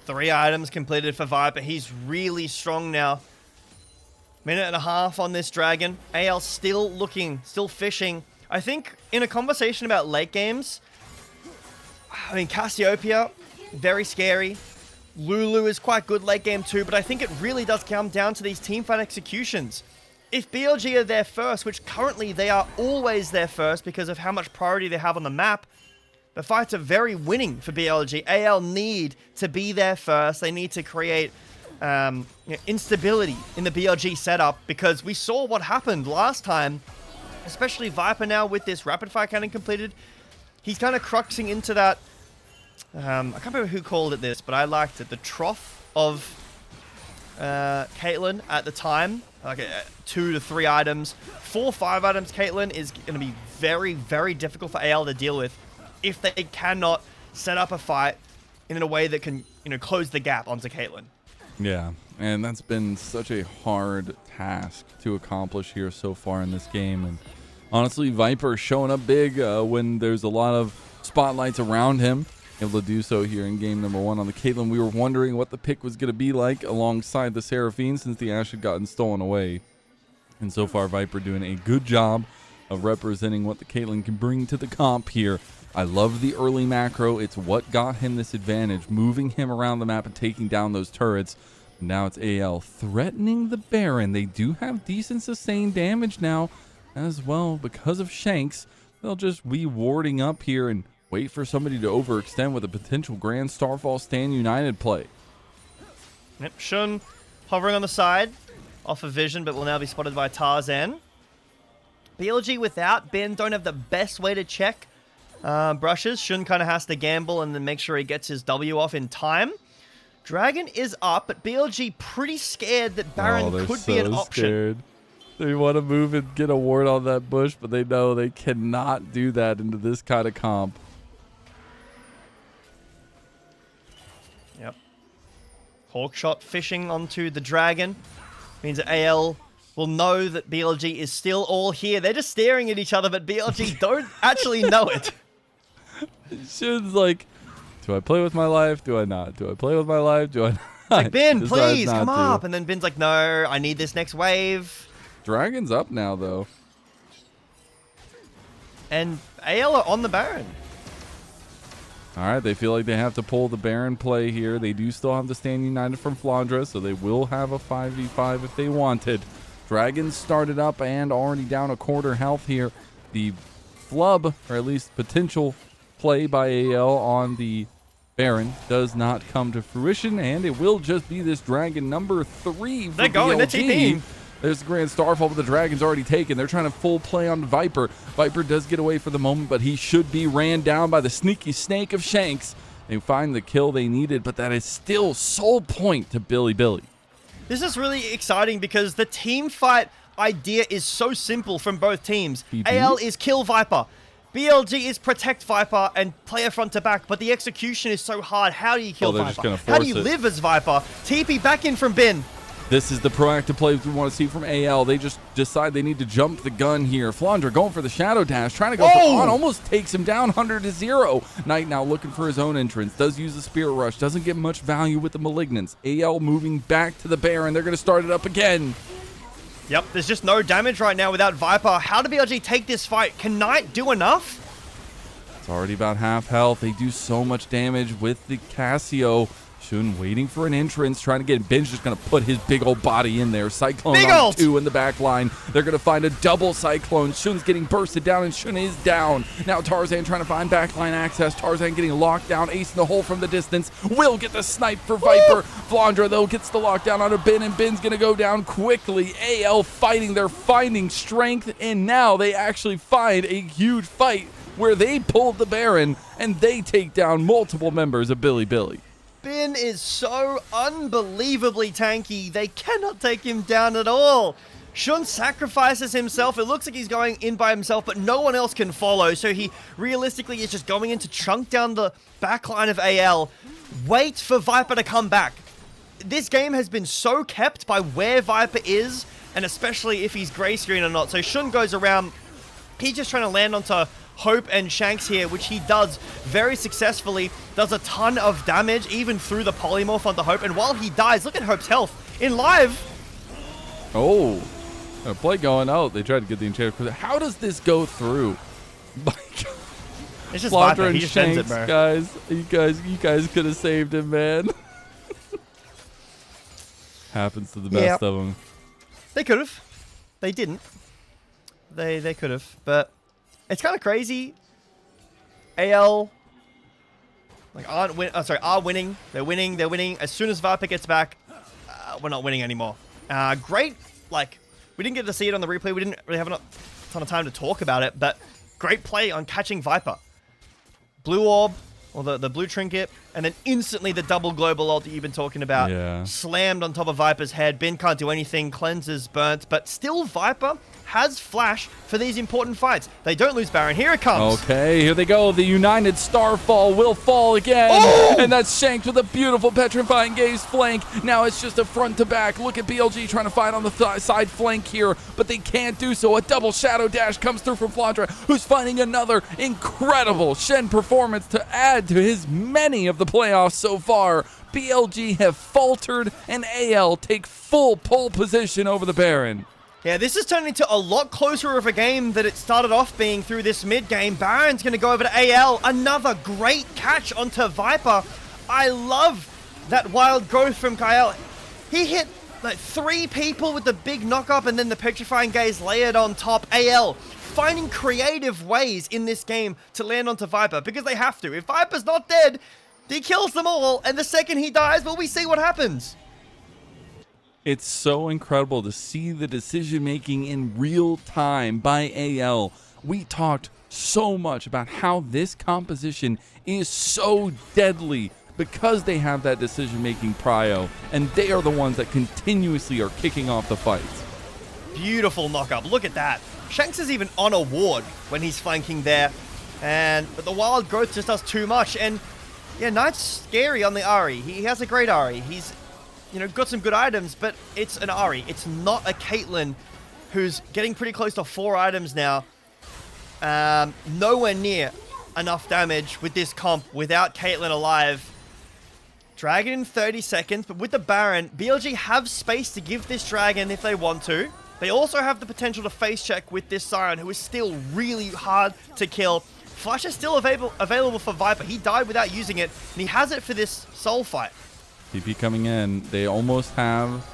S1: 3 items completed for Viper. He's really strong now. Minute and a half on this dragon. AL still looking, still fishing. I think in a conversation about late games, I mean, Cassiopeia, very scary. Lulu is quite good late game too, but I think it really does come down to these teamfight executions. If BLG are there first, which currently they are always there first because of how much priority they have on the map, the fights are very winning for BLG. AL need to be there first. They need to create instability in the BLG setup, because we saw what happened last time, especially Viper now with this rapid fire cannon completed. He's kind of cruxing into that, I can't remember who called it this, but I liked it, the trough of Caitlyn at the time. Like 2 to 3 items. 4, 5 items Caitlyn is going to be very, very difficult for AL to deal with if they cannot set up a fight in a way that can, close the gap onto Caitlyn.
S2: Yeah, and that's been such a hard task to accomplish here so far in this game. And honestly, Viper showing up big when there's a lot of spotlights around him. Able to do so here in game number 1 on the Caitlyn. We were wondering what the pick was going to be like alongside the Seraphine, since the Ashe had gotten stolen away. And so far, Viper doing a good job of representing what the Caitlyn can bring to the comp here. I love the early macro. It's what got him this advantage, moving him around the map and taking down those turrets. Now it's AL threatening the Baron. They do have decent sustained damage now as well because of Shanks. They'll just be warding up here and wait for somebody to overextend with a potential Grand Starfall Stand United play.
S1: Yep, Shen hovering on the side, off of vision, but will now be spotted by Tarzan. BLG without Ben don't have the best way to check brushes. Shen kind of has to gamble and then make sure he gets his W off in time. Dragon is up, but BLG pretty scared that Baron could be an option.
S2: Scared. They want to move and get a ward on that bush, but they know they cannot do that into this kind of comp.
S1: Yep. Hawkshot fishing onto the Dragon. Means that AL will know that BLG is still all here. They're just staring at each other, but BLG don't actually know it.
S2: Shen's like, do I play with my life? Do I not? Do I play with my life? Do I not?
S1: It's like, Ben, please, come
S2: to.
S1: up. And then Ben's like, no, I need this next wave.
S2: Dragon's up now, though.
S1: And AL are on the Baron.
S2: All right, they feel like they have to pull the Baron play here. They do still have the Stand United from Flandre, so they will have a 5v5 if they wanted. Dragon started up and already down a quarter health here. The flub, or at least potential play by AL on the Baron, does not come to fruition, and it will just be this Dragon number 3 for
S1: They're going, they're
S2: BLG.
S1: TPing.
S2: There's the Grand Starfall, but the Dragon's already taken. They're trying to full play on Viper. Viper does get away for the moment, but he should be ran down by the sneaky snake of Shanks. They find the kill they needed, but that is still sole point to Bilibili.
S1: This is really exciting because the team fight idea is so simple from both teams. AL is kill Viper. BLG is protect Viper and play a front to back, but the execution is so hard. How do you kill Viper? How do you live as Viper? TP back in from Bin.
S2: This is the proactive play we want to see from AL. They just decide they need to jump the gun here. Flandre going for the shadow dash, trying to go for on, almost takes him down 100-0. Knight now looking for his own entrance, does use the Spirit Rush, doesn't get much value with the Malignants. AL moving back to the Baron. They're going to start it up again.
S1: Yep, there's just no damage right now without Viper. How do BLG take this fight? Can Knight do enough?
S2: It's already about half health. They do so much damage with the Cassio. Shun waiting for an entrance, trying to get Ben's just going to put his big old body in there. Cyclone
S1: big
S2: on
S1: ult.
S2: 2 in the back line. They're going to find a double Cyclone. Shun's getting bursted down, and Shun is down. Now Tarzan trying to find backline access. Tarzan getting locked down. Ace in the hole from the distance. Will get the snipe for Viper. Flandre, though, gets the lockdown on a Ben, and Ben's going to go down quickly. AL fighting. They're finding strength, and now they actually find a huge fight where they pull the Baron, and they take down multiple members of Bilibili.
S1: Ben is so unbelievably tanky. They cannot take him down at all. Shun sacrifices himself. It looks like he's going in by himself, but no one else can follow. So he realistically is just going in to chunk down the backline of AL. Wait for Viper to come back. This game has been so kept by where Viper is, and especially if he's gray screen or not. So Shun goes around. He's just trying to land onto Hope and Shanks here, which he does very successfully. Does a ton of damage, even through the polymorph onto Hope. And while he dies, look at Hope's health in live.
S2: Oh, a play going out. They tried to get the enchantment. How does this go through? My God.
S1: It's just
S2: Flandre
S1: Viper.
S2: and
S1: He just ends
S2: Shanks,
S1: it, bro.
S2: you guys could have saved him, man. Happens to the best of them.
S1: They could have. They didn't. They could have. But it's kind of crazy. AL are winning. They're winning. They're winning. As soon as Viper gets back, we're not winning anymore. Great. Like, we didn't get to see it on the replay. We didn't really have a ton of time to talk about it. But great play on catching Viper. Blue orb, or the blue trinket, and then instantly the double global ult that you've been talking about.
S2: Yeah.
S1: Slammed on top of Viper's head. Bin can't do anything. Cleanses burnt. But still Viper has flash for these important fights. They don't lose Baron. Here it comes.
S2: Okay, here they go. The United Starfall will fall again.
S1: Oh!
S2: And that's Shanks with a beautiful petrifying gaze flank. Now it's just a front to back. Look at BLG trying to fight on the side flank here, but they can't do so. A double shadow dash comes through from Flandre, who's finding another incredible Shen performance to add to his many of the playoffs so far. BLG have faltered, and AL take full pole position over the Baron.
S1: Yeah, this is turning into a lot closer of a game than it started off being through this mid game. Baron's going to go over to AL. Another great catch onto Viper. I love that wild growth from Kael. He hit like 3 people with the big knock-up and then the petrifying gaze layered on top. AL finding creative ways in this game to land onto Viper because they have to. If Viper's not dead, he kills them all, and the second he dies, well, we see what happens.
S2: It's so incredible to see the decision-making in real time by AL. We talked so much about how this composition is so deadly because they have that decision-making prio, and they are the ones that continuously are kicking off the fights.
S1: Beautiful knock-up. Look at that. Shanks is even on a ward when he's flanking there, but the wild growth just does too much. And yeah, Knight's scary on the Ahri. He has a great Ahri. He's got some good items, but it's an Ahri. It's not a Caitlyn who's getting pretty close to 4 items now. Nowhere near enough damage with this comp without Caitlyn alive. Dragon in 30 seconds, but with the Baron, BLG have space to give this Dragon if they want to. They also have the potential to face check with this Sion, who is still really hard to kill. Flash is still available for Viper. He died without using it, and he has it for this soul fight.
S2: TP coming in. They almost have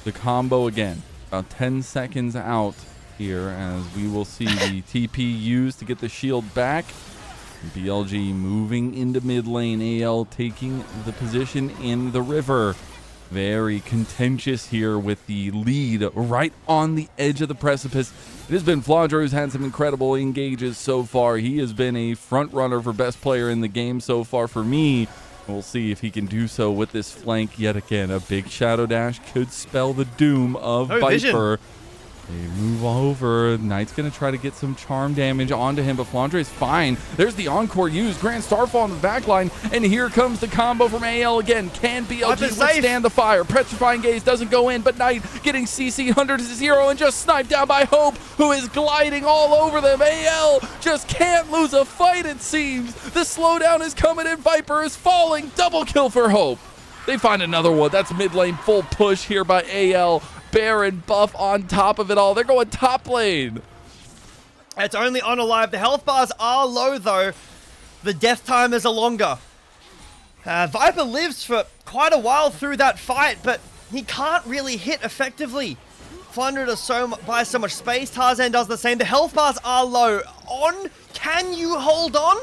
S2: the combo again. About 10 seconds out here as we will see the TP used to get the shield back. BLG moving into mid lane. AL taking the position in the river. Very contentious here with the lead right on the edge of the precipice. It has been Flandre who's had some incredible engages so far. He has been a front runner for best player in the game so far for me. We'll see if he can do so with this flank yet again. A big shadow dash could spell the doom of Viper.
S1: Vision.
S2: They move over. Knight's going to try to get some charm damage onto him, but Flandre is fine. There's the encore used. Grand Starfall on the back line, and here comes the combo from AL again. Can BLG withstand the fire? Petrifying Gaze doesn't go in, but Knight getting CC 100 to 0 and just sniped down by Hope, who is gliding all over them. AL just can't lose a fight, it seems. The slowdown is coming, and Viper is falling. Double kill for Hope. They find another one. That's mid lane full push here by AL. Baron buff on top of it all. They're going top lane.
S1: It's only on alive. The health bars are low, though. The death timers are longer. Viper lives for quite a while through that fight, but he can't really hit effectively. Flandre does buys so much space. Tarzan does the same. The health bars are low. Can you hold on?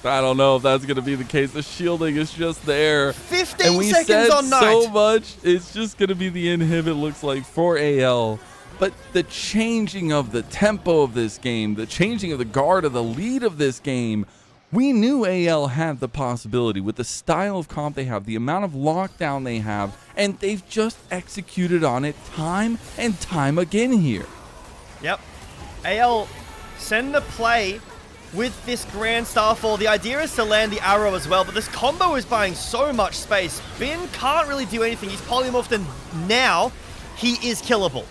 S2: I don't know if that's going to be the case. The shielding is just there.
S1: 15
S2: and we
S1: seconds
S2: said
S1: on Knight.
S2: So much. It's just going to be the inhib, it looks like, for AL. But the changing of the tempo of this game, the changing of the guard of the lead of this game, we knew AL had the possibility with the style of comp they have, the amount of lockdown they have, and they've just executed on it time and time again here.
S1: Yep. AL send the play with this Grand Starfall. The idea is to land the arrow as well, but this combo is buying so much space. Bin can't really do anything. He's polymorphed, and now he is killable.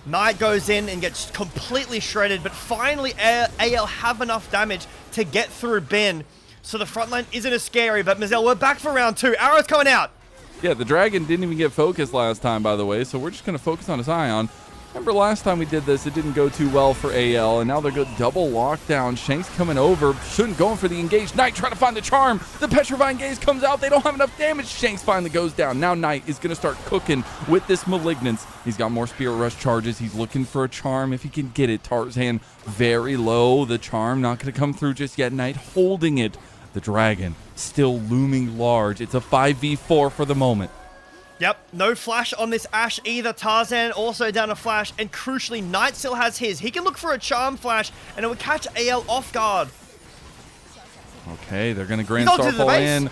S1: Knight goes in and gets completely shredded, but finally AL have enough damage to get through Bin, so the front line isn't as scary. But Mazel, we're back for round 2. Arrow's coming out.
S2: Yeah, the Dragon didn't even get focused last time, by the way, so we're just going to focus on his Sion. Remember last time we did this, it didn't go too well for AL, and now they're good double lockdown. Shanks coming over, shouldn't going for the engage. Knight trying to find the charm. The petrifying gaze comes out. They don't have enough damage. Shanks finally goes down. Now Knight is going to start cooking with this Malignance. He's got more Spirit Rush charges. He's looking for a charm if he can get it. Tarzan very low. The charm not going to come through just yet. Knight holding it. The dragon still looming large. It's a 5v4 for the moment.
S1: Yep, no flash on this Ashe either. Tarzan also down a flash, and crucially, Knight still has his. He can look for a charm flash, and it would catch AL off guard.
S2: Okay, they're going to Grand Starfall in.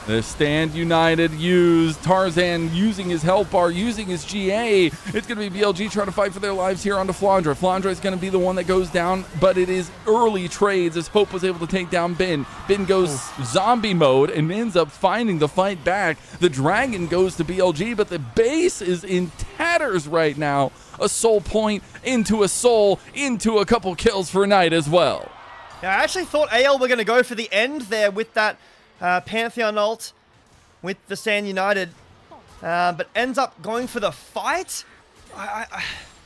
S2: The stand united used. Tarzan using his health bar, using his GA. It's going to be BLG trying to fight for their lives here onto Flandre. Flandre is going to be the one that goes down, but it is early trades as Hope was able to take down Bin. Bin goes zombie mode and ends up finding the fight back. The dragon goes to BLG, but the base is in tatters right now. A soul point into a soul, into a couple kills for Knight as well.
S1: Yeah, I actually thought AL were going to go for the end there with that Pantheon ult with the Stand United, but ends up going for the fight. I'm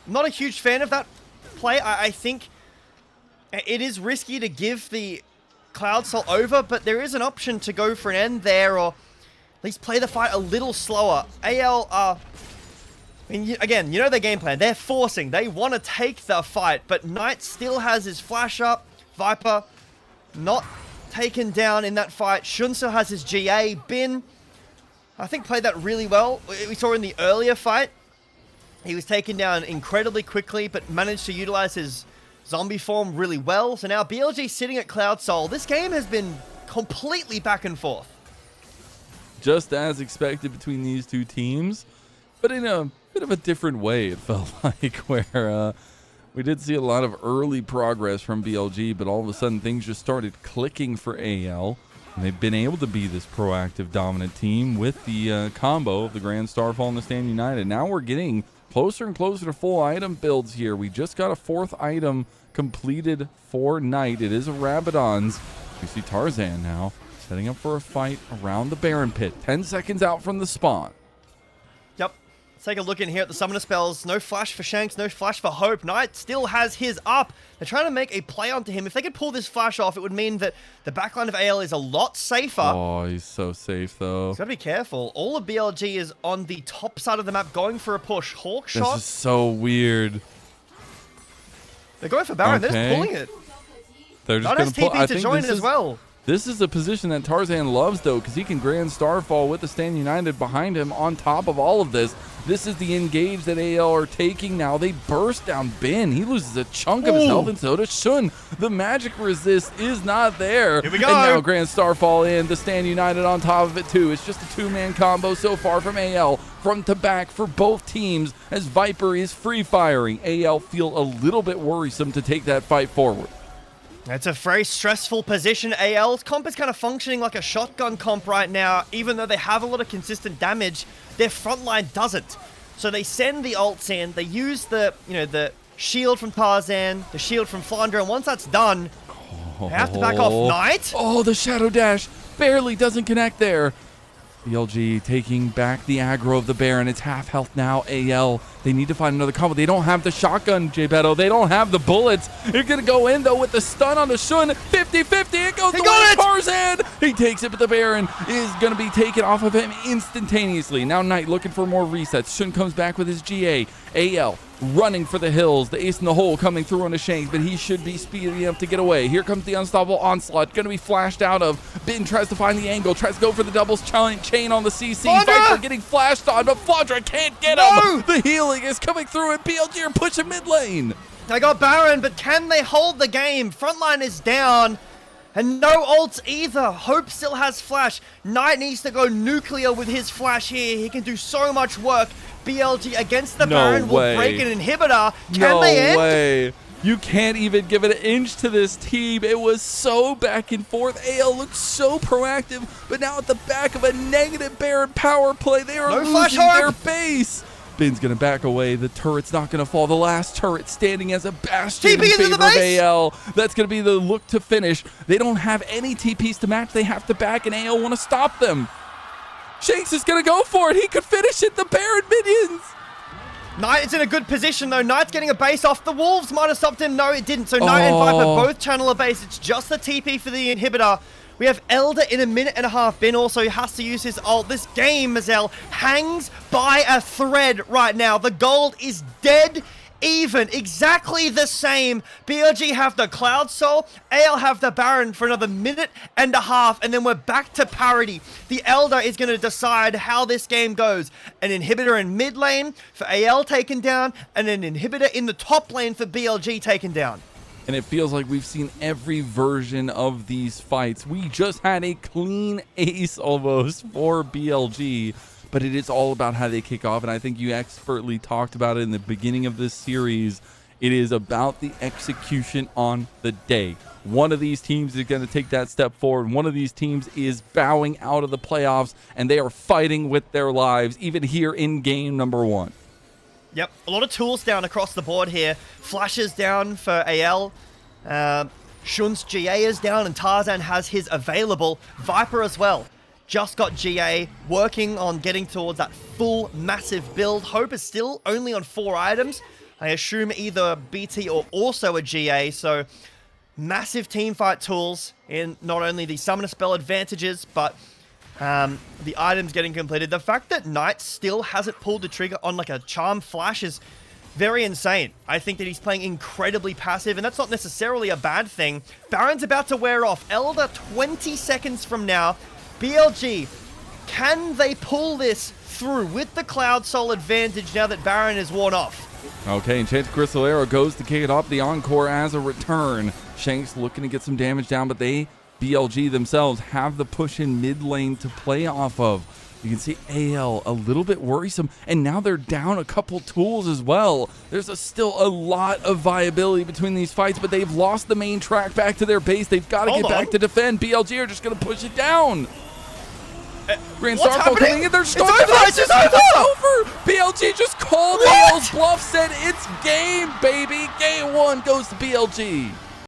S1: not a huge fan of that play. I think it is risky to give the Cloud Soul over, but there is an option to go for an end there, or at least play the fight a little slower. AL are, I mean, again, you know their game plan. They're forcing. They want to take the fight, but Knight still has his flash up. Viper not taken down in that fight. Shun still has his GA. Bin, I think, played that really well. We saw in the earlier fight, he was taken down incredibly quickly, but managed to utilize his zombie form really well. So now BLG sitting at Cloud Soul. This game has been completely back and forth.
S2: Just as expected between these two teams, but in a bit of a different way, it felt like, where we did see a lot of early progress from BLG, but all of a sudden things just started clicking for AL. And they've been able to be this proactive, dominant team with the combo of the Grand Starfall and the Stand United. Now we're getting closer and closer to full item builds here. We just got a 4th item completed for Knight. It is a Rabadon's. We see Tarzan now setting up for a fight around the Baron Pit. 10 seconds out from the spawn.
S1: Yep. Take a look in here at the summoner spells. No flash for Shanks, no flash for Hope. Knight still has his up. They're trying to make a play onto him. If they could pull this flash off, it would mean that the backline of AL is a lot safer.
S2: Oh, he's so safe, though.
S1: He's got to be careful. All of BLG is on the top side of the map going for a push. Hawk shot.
S2: This is so weird.
S1: They're going for Baron.
S2: Okay.
S1: They're just pulling it.
S2: They're just going to pull.
S1: TP to join it as well.
S2: This is a position that Tarzan loves, though, because he can Grand Starfall with the Stand United behind him on top of all of this. This is the engage that AL are taking now. They burst down Bin. He loses a chunk of his health, and so does Shun. The magic resist is not there.
S1: Here we go.
S2: And now Grand Starfall in. The Stand United on top of it, too. It's just a 2-man combo so far from AL. Front to back for both teams as Viper is free-firing. AL feel a little bit worrisome to take that fight forward.
S1: It's a very stressful position. AL's comp is kind of functioning like a shotgun comp right now. Even though they have a lot of consistent damage, their front line doesn't. So they send the ults in, they use the, the shield from Tarzan, the shield from Flandre, and once that's done, they have to back off Knight.
S2: Oh, the Shadow Dash barely doesn't connect there. BLG taking back the aggro of the Baron. It's half health now. AL, they need to find another combo. They don't have the shotgun, J Beto. They don't have the bullets. They're going to go in, though, with the stun on the Shun. 50-50. It goes to Tarzan. He takes it, but the Baron is going to be taken off of him instantaneously. Now Knight looking for more resets. Shun comes back with his GA. AL running for the hills. The ace in the hole coming through on the Shanks, but he should be speedy enough to get away. Here comes the unstoppable onslaught. Going to be flashed out of. Bin tries to find the angle. Tries to go for the doubles chain on the CC. Viper getting flashed on, but Flandre can't get him. The healing is coming through, and BLG are pushing mid lane.
S1: They got Baron, but can they hold the game? Frontline is down. And no ults either. Hope still has flash. Knight needs to go nuclear with his flash here. He can do so much work. BLG against the Baron will break an inhibitor. Can they end?
S2: No way. You can't even give it an inch to this team. It was so back and forth. AL looked so proactive, but now at the back of a negative Baron power play, they are losing their base. Bin's going to back away. The turret's not going to fall. The last turret standing as a bastion in favor of AL. That's going to be the look to finish. They don't have any TPs to match. They have to back, and AL want to stop them. Shanks is going to go for it. He could finish it. The Baron minions.
S1: Knight is in a good position, though. Knight's getting a base off. The Wolves might have stopped him. No, it didn't. So Knight and Viper both channel a base. It's just the TP for the inhibitor. We have Elder in a minute and a half. Ben also has to use his ult. This game, Mazel, hangs by a thread right now. The gold is dead even, exactly the same. BLG have the Cloud Soul, AL have the Baron for another minute and a half, and then we're back to parity. The Elder is going to decide how this game goes. An inhibitor in mid lane for AL taken down, and an inhibitor in the top lane for BLG taken down.
S2: And it feels like we've seen every version of these fights. We just had a clean ace almost for BLG, but it is all about how they kick off. And I think you expertly talked about it in the beginning of this series. It is about the execution on the day. One of these teams is going to take that step forward. One of these teams is bowing out of the playoffs, and they are fighting with their lives, even here in game number 1.
S1: Yep, a lot of tools down across the board here. Flashes down for AL. Shun's GA is down, and Tarzan has his available. Viper as well. Just got GA, working on getting towards that full massive build. Hope is still only on 4 items. I assume either BT or also a GA, so massive teamfight tools in not only the summoner spell advantages, but the items getting completed. The fact that Knight still hasn't pulled the trigger on like a charm flash is very insane. I think that he's playing incredibly passive, and that's not necessarily a bad thing. Baron's about to wear off. Elder 20 seconds from now. BLG, can they pull this through with the Cloud Soul advantage now that Baron is worn off?
S2: Okay, Enchanted Crystal Arrow goes to kick it off. The Encore as a return. Shanks looking to get some damage down, but BLG themselves have the push in mid lane to play off of. You can see AL a little bit worrisome, and now they're down a couple tools as well. There's still a lot of viability between these fights, but they've lost the main track back to their base. They've got to get back to defend. BLG are just going to push it down. Grand Starfall coming in. They're starting.
S1: It's over.
S2: BLG just called AL's bluff, said it's game, baby. Game 1 goes to BLG.